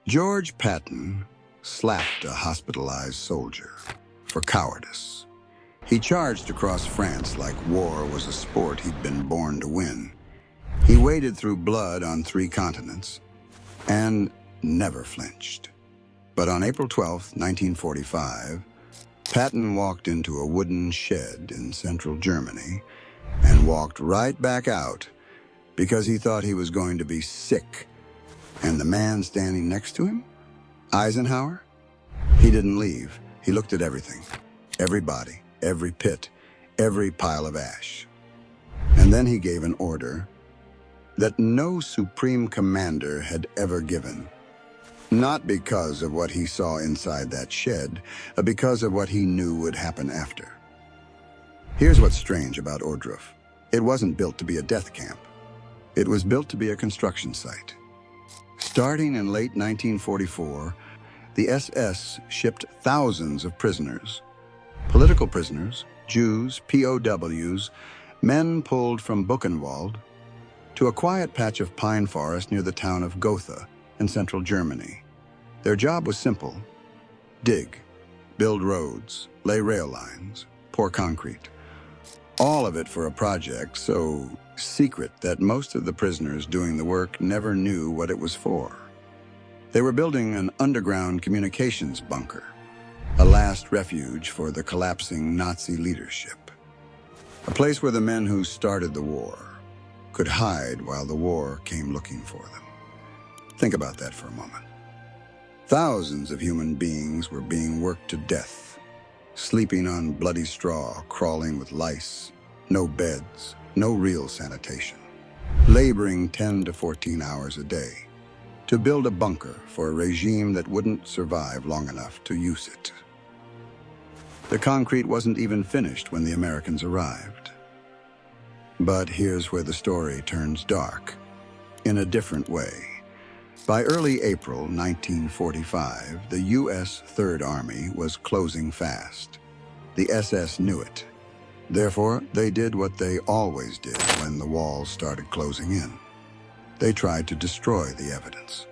George Patton slapped a hospitalized soldier for cowardice. He charged across France like war was a sport he'd been born to win. He waded through blood on 3 continents and never flinched. But on April 12, 1945, Patton walked into a wooden shed in central Germany and walked right back out because he thought he was going to be sick. And the man standing next to him? Eisenhower? He didn't leave. He looked at everything. Every body, every pit, every pile of ash. And then he gave an order that no supreme commander had ever given. Not because of what he saw inside that shed, but because of what he knew would happen after. Here's what's strange about Ohrdruf. It wasn't built to be a death camp. It was built to be a construction site. Starting in late 1944, the SS shipped thousands of prisoners. Political prisoners, Jews, POWs, men pulled from Buchenwald to a quiet patch of pine forest near the town of Gotha in central Germany. Their job was simple: dig, build roads, lay rail lines, pour concrete. All of it for a project so secret that most of the prisoners doing the work never knew what it was for. They were building an underground communications bunker, a last refuge for the collapsing Nazi leadership. A place where the men who started the war could hide while the war came looking for them. Think about that for a moment. Thousands of human beings were being worked to death, sleeping on bloody straw, crawling with lice, no beds, no real sanitation, laboring 10 to 14 hours a day to build a bunker for a regime that wouldn't survive long enough to use it. The concrete wasn't even finished when the Americans arrived. But here's where the story turns dark, in a different way. By early April 1945, the U.S. Third Army was closing fast. The SS knew it. Therefore, they did what they always did when the walls started closing in. They tried to destroy the evidence.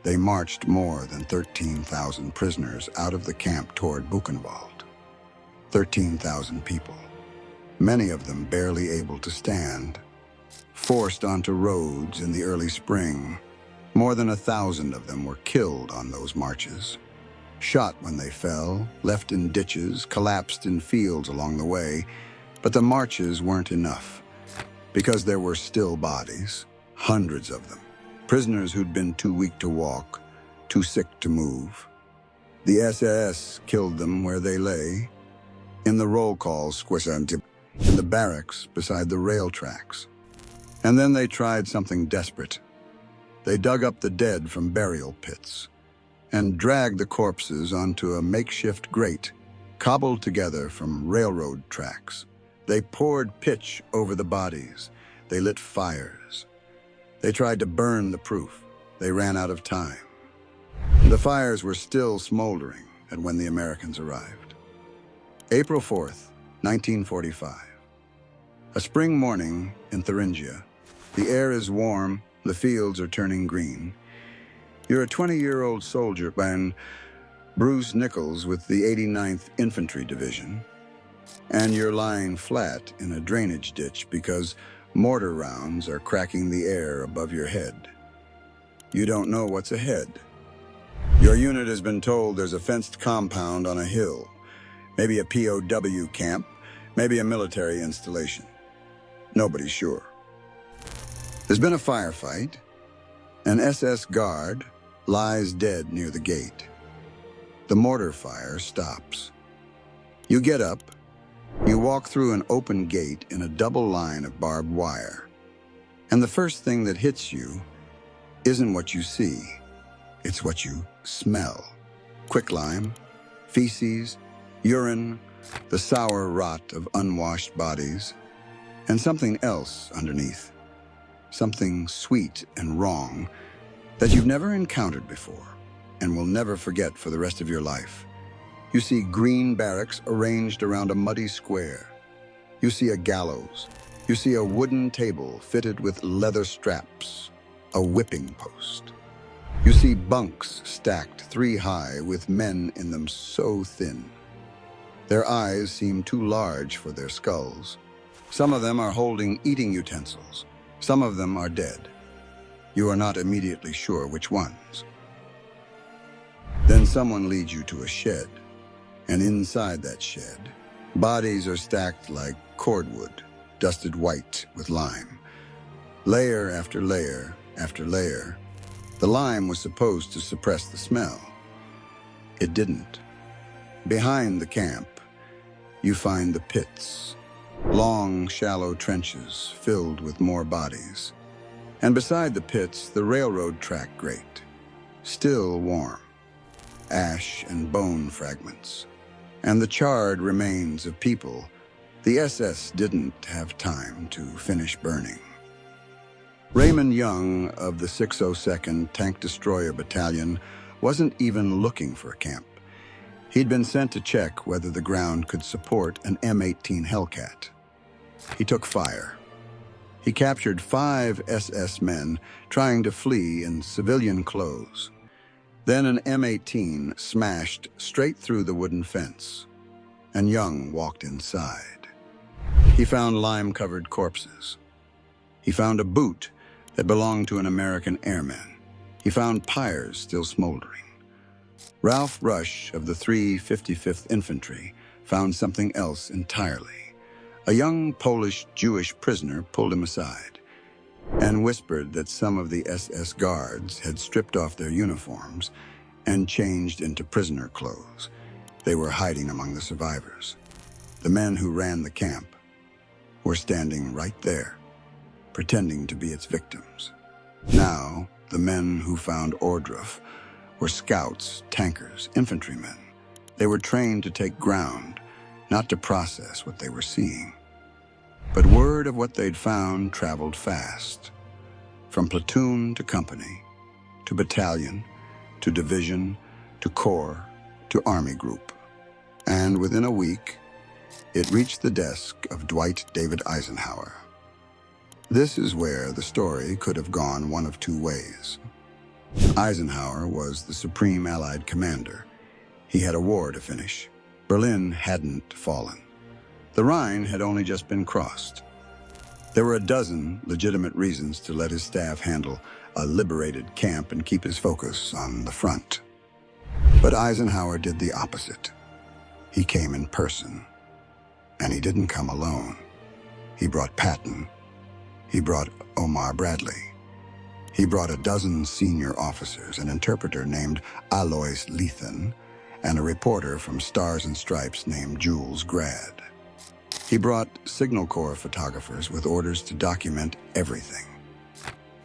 They marched more than 13,000 prisoners out of the camp toward Buchenwald. 13,000 people, many of them barely able to stand, forced onto roads in the early spring. More than 1,000 of them were killed on those marches. Shot when they fell, left in ditches, collapsed in fields along the way. But the marches weren't enough, because there were still bodies, hundreds of them, prisoners who'd been too weak to walk, too sick to move. The SS killed them where they lay, in the roll call in the barracks beside the rail tracks. And then they tried something desperate. They dug up the dead from burial pits and dragged the corpses onto a makeshift grate, cobbled together from railroad tracks. They poured pitch over the bodies. They lit fires. They tried to burn the proof. They ran out of time. The fires were still smoldering when the Americans arrived. April 4th, 1945. A spring morning in Thuringia. The air is warm, the fields are turning green. You're a 20-year-old soldier and Bruce Nichols with the 89th Infantry Division, and you're lying flat in a drainage ditch because mortar rounds are cracking the air above your head. You don't know what's ahead. Your unit has been told there's a fenced compound on a hill, maybe a POW camp, maybe a military installation. Nobody's sure. There's been a firefight. An SS guard lies dead near the gate. The mortar fire stops. You get up. You walk through an open gate in a double line of barbed wire. And the first thing that hits you isn't what you see. It's what you smell. Quicklime, feces, urine, the sour rot of unwashed bodies, and something else underneath. Something sweet and wrong that you've never encountered before and will never forget for the rest of your life. You see green barracks arranged around a muddy square. You see a gallows. You see a wooden table fitted with leather straps, a whipping post. You see bunks stacked 3 high with men in them so thin. Their eyes seem too large for their skulls. Some of them are holding eating utensils. Some of them are dead. You are not immediately sure which ones. Then someone leads you to a shed, and inside that shed, bodies are stacked like cordwood, dusted white with lime. Layer after layer after layer. The lime was supposed to suppress the smell. It didn't. Behind the camp, you find the pits, long, shallow trenches filled with more bodies. And beside the pits, the railroad track grate, still warm, ash and bone fragments, and the charred remains of people the SS didn't have time to finish burning. Raymond Young of the 602nd Tank Destroyer Battalion wasn't even looking for a camp. He'd been sent to check whether the ground could support an M18 Hellcat. He took fire. He captured 5 SS men trying to flee in civilian clothes. Then an M18 smashed straight through the wooden fence, and Young walked inside. He found lime-covered corpses. He found a boot that belonged to an American airman. He found pyres still smoldering. Ralph Rush of the 355th Infantry found something else entirely. A young Polish Jewish prisoner pulled him aside and whispered that some of the SS guards had stripped off their uniforms and changed into prisoner clothes. They were hiding among the survivors. The men who ran the camp were standing right there, pretending to be its victims. Now, the men who found Ohrdruf were scouts, tankers, infantrymen. They were trained to take ground, not to process what they were seeing. But word of what they'd found traveled fast, from platoon to company, to battalion, to division, to corps, to army group. And within a week, it reached the desk of Dwight David Eisenhower. This is where the story could have gone one of 2 ways. Eisenhower was the supreme Allied commander. He had a war to finish. Berlin hadn't fallen. The Rhine had only just been crossed. There were a dozen legitimate reasons to let his staff handle a liberated camp and keep his focus on the front. But Eisenhower did the opposite. He came in person. And he didn't come alone. He brought Patton. He brought Omar Bradley. He brought a dozen senior officers, an interpreter named Alois Lethen, and a reporter from Stars and Stripes named Jules Grad. He brought Signal Corps photographers with orders to document everything.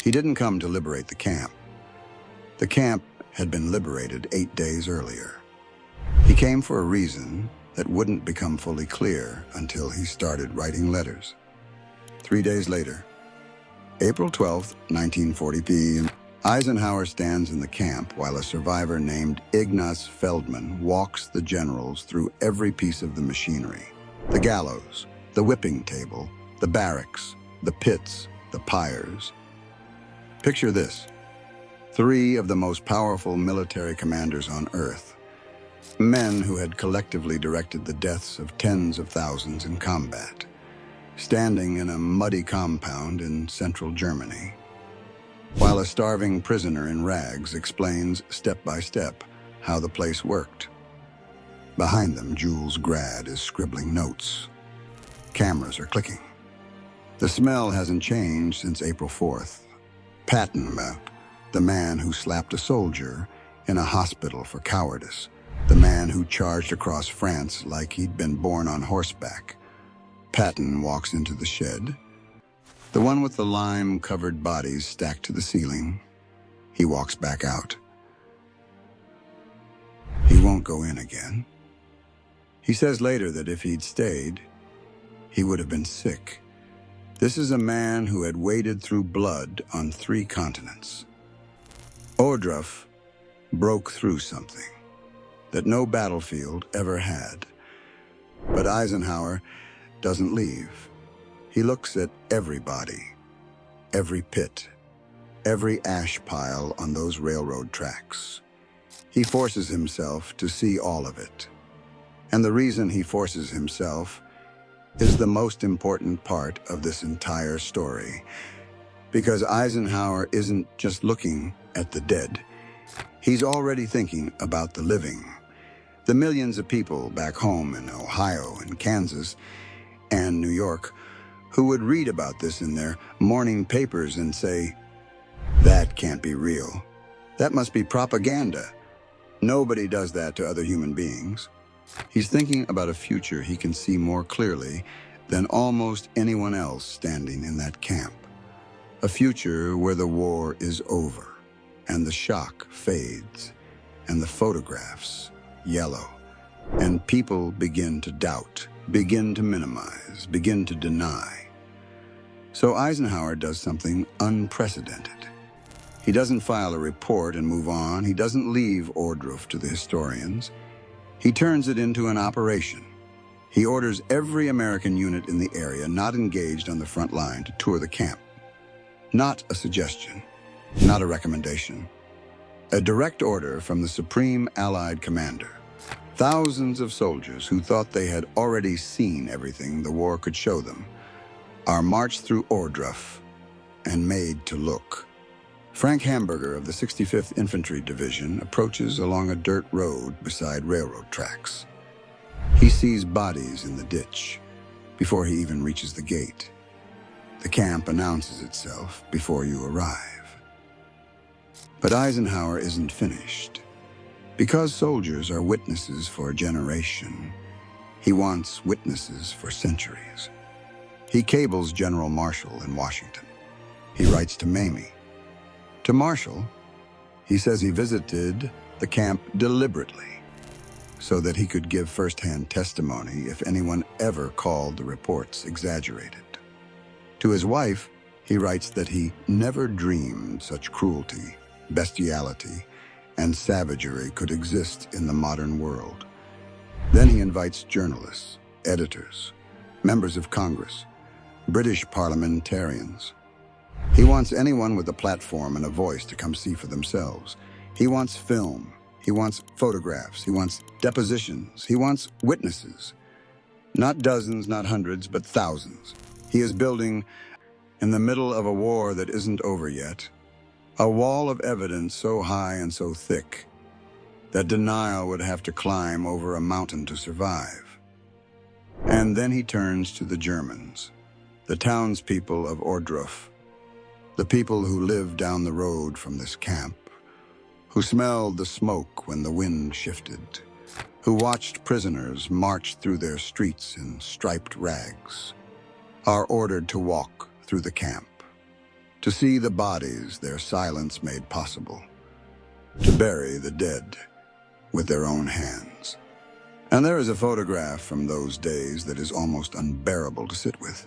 He didn't come to liberate the camp. The camp had been liberated 8 days earlier. He came for a reason that wouldn't become fully clear until he started writing letters. 3 days later, April 12, 1940 p.m., Eisenhower stands in the camp while a survivor named Ignaz Feldman walks the generals through every piece of the machinery. The gallows, the whipping table, the barracks, the pits, the pyres. Picture this: 3 of the most powerful military commanders on Earth, men who had collectively directed the deaths of tens of thousands in combat, standing in a muddy compound in central Germany, while a starving prisoner in rags explains step by step how the place worked. Behind them, Jules Grad is scribbling notes. Cameras are clicking. The smell hasn't changed since April 4th. Patton, the man who slapped a soldier in a hospital for cowardice, the man who charged across France like he'd been born on horseback. Patton walks into the shed, the one with the lime-covered bodies stacked to the ceiling. He walks back out. He won't go in again. He says later that if he'd stayed, he would have been sick. This is a man who had waded through blood on 3 continents. Ohrdruf broke through something that no battlefield ever had. But Eisenhower doesn't leave. He looks at every body, every pit, every ash pile on those railroad tracks. He forces himself to see all of it. And the reason he forces himself is the most important part of this entire story. Because Eisenhower isn't just looking at the dead. He's already thinking about the living. The millions of people back home in Ohio and Kansas and New York who would read about this in their morning papers and say, "That can't be real. That must be propaganda." Nobody does that to other human beings. He's thinking about a future he can see more clearly than almost anyone else standing in that camp. A future where the war is over, and the shock fades, and the photographs yellow, and people begin to doubt, begin to minimize, begin to deny. So Eisenhower does something unprecedented. He doesn't file a report and move on. He doesn't leave Ohrdruf to the historians. He turns it into an operation. He orders every American unit in the area not engaged on the front line to tour the camp. Not a suggestion, not a recommendation. A direct order from the Supreme Allied Commander. Thousands of soldiers who thought they had already seen everything the war could show them are marched through Ohrdruf and made to look. Frank Hamburger of the 65th Infantry Division approaches along a dirt road beside railroad tracks. He sees bodies in the ditch before he even reaches the gate. The camp announces itself before you arrive. But Eisenhower isn't finished. Because soldiers are witnesses for a generation, he wants witnesses for centuries. He cables General Marshall in Washington. He writes to Mamie. To Marshall, he says he visited the camp deliberately so that he could give first-hand testimony if anyone ever called the reports exaggerated. To his wife, he writes that he never dreamed such cruelty, bestiality, and savagery could exist in the modern world. Then he invites journalists, editors, members of Congress, British parliamentarians. He wants anyone with a platform and a voice to come see for themselves. He wants film. He wants photographs. He wants depositions. He wants witnesses. Not dozens, not hundreds, but thousands. He is building, in the middle of a war that isn't over yet, a wall of evidence so high and so thick that denial would have to climb over a mountain to survive. And then he turns to the Germans, the townspeople of Ohrdruf, the people who lived down the road from this camp, who smelled the smoke when the wind shifted, who watched prisoners march through their streets in striped rags, are ordered to walk through the camp, to see the bodies their silence made possible, to bury the dead with their own hands. And there is a photograph from those days that is almost unbearable to sit with.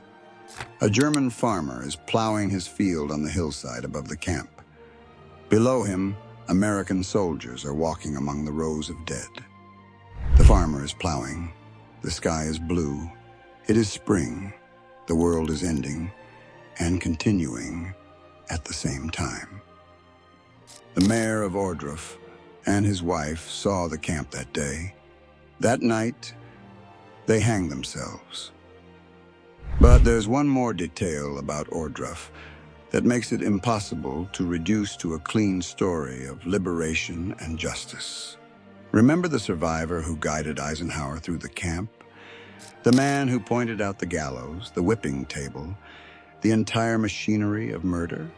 A German farmer is plowing his field on the hillside above the camp. Below him, American soldiers are walking among the rows of dead. The farmer is plowing. The sky is blue. It is spring. The world is ending and continuing at the same time. The mayor of Ohrdruf and his wife saw the camp that day. That night, they hanged themselves. But there's one more detail about Ohrdruf that makes it impossible to reduce to a clean story of liberation and justice. Remember the survivor who guided Eisenhower through the camp? The man who pointed out the gallows, the whipping table, the entire machinery of murder?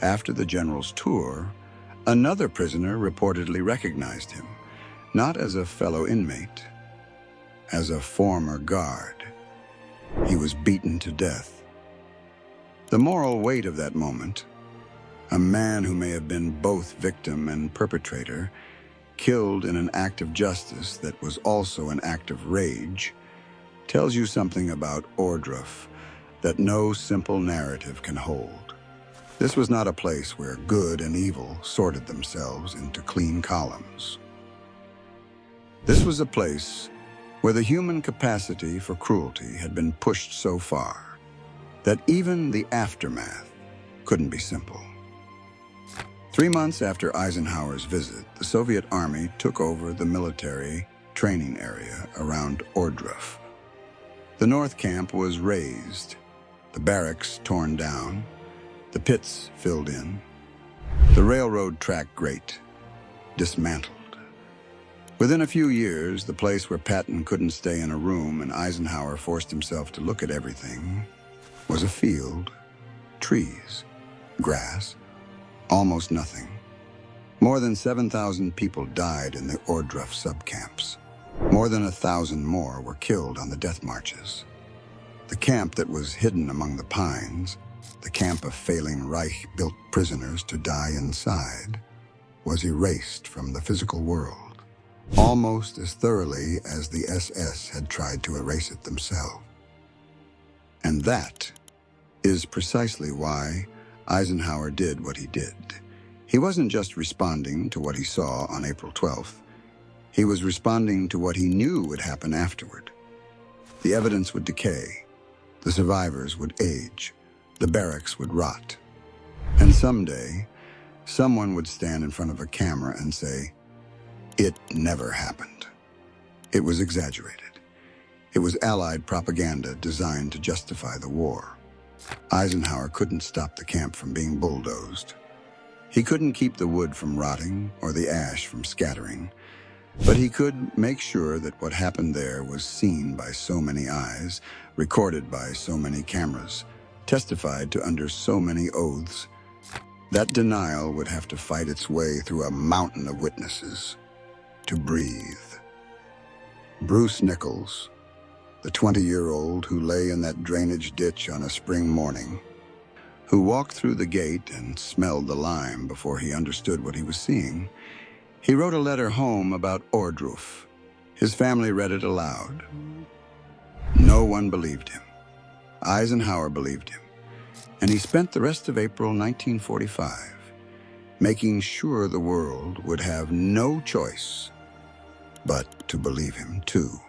After the general's tour, another prisoner reportedly recognized him, not as a fellow inmate, as a former guard. He was beaten to death. The moral weight of that moment, a man who may have been both victim and perpetrator, killed in an act of justice that was also an act of rage, tells you something about Ohrdruf that no simple narrative can hold. This was not a place where good and evil sorted themselves into clean columns. This was a place where the human capacity for cruelty had been pushed so far that even the aftermath couldn't be simple. 3 months after Eisenhower's visit, the Soviet Army took over the military training area around Ohrdruf. The North Camp was razed, the barracks torn down, the pits filled in, the railroad track grate dismantled. Within a few years, the place where Patton couldn't stay in a room and Eisenhower forced himself to look at everything was a field, trees, grass, almost nothing. More than 7,000 people died in the Ohrdruf subcamps. More than 1,000 more were killed on the death marches. The camp that was hidden among the pines, the camp of failing Reich-built prisoners to die inside, was erased from the physical world, almost as thoroughly as the SS had tried to erase it themselves. And that is precisely why Eisenhower did what he did. He wasn't just responding to what he saw on April 12th. He was responding to what he knew would happen afterward. The evidence would decay. The survivors would age. The barracks would rot. And someday, someone would stand in front of a camera and say, "It never happened." It was exaggerated. It was Allied propaganda designed to justify the war. Eisenhower couldn't stop the camp from being bulldozed. He couldn't keep the wood from rotting or the ash from scattering, but he could make sure that what happened there was seen by so many eyes, recorded by so many cameras, testified to under so many oaths. That denial would have to fight its way through a mountain of witnesses to breathe. Bruce Nichols, the 20-year-old who lay in that drainage ditch on a spring morning, who walked through the gate and smelled the lime before he understood what he was seeing, he wrote a letter home about Ohrdruf. His family read it aloud. No one believed him. Eisenhower believed him, and he spent the rest of April 1945 making sure the world would have no choice but to believe him too.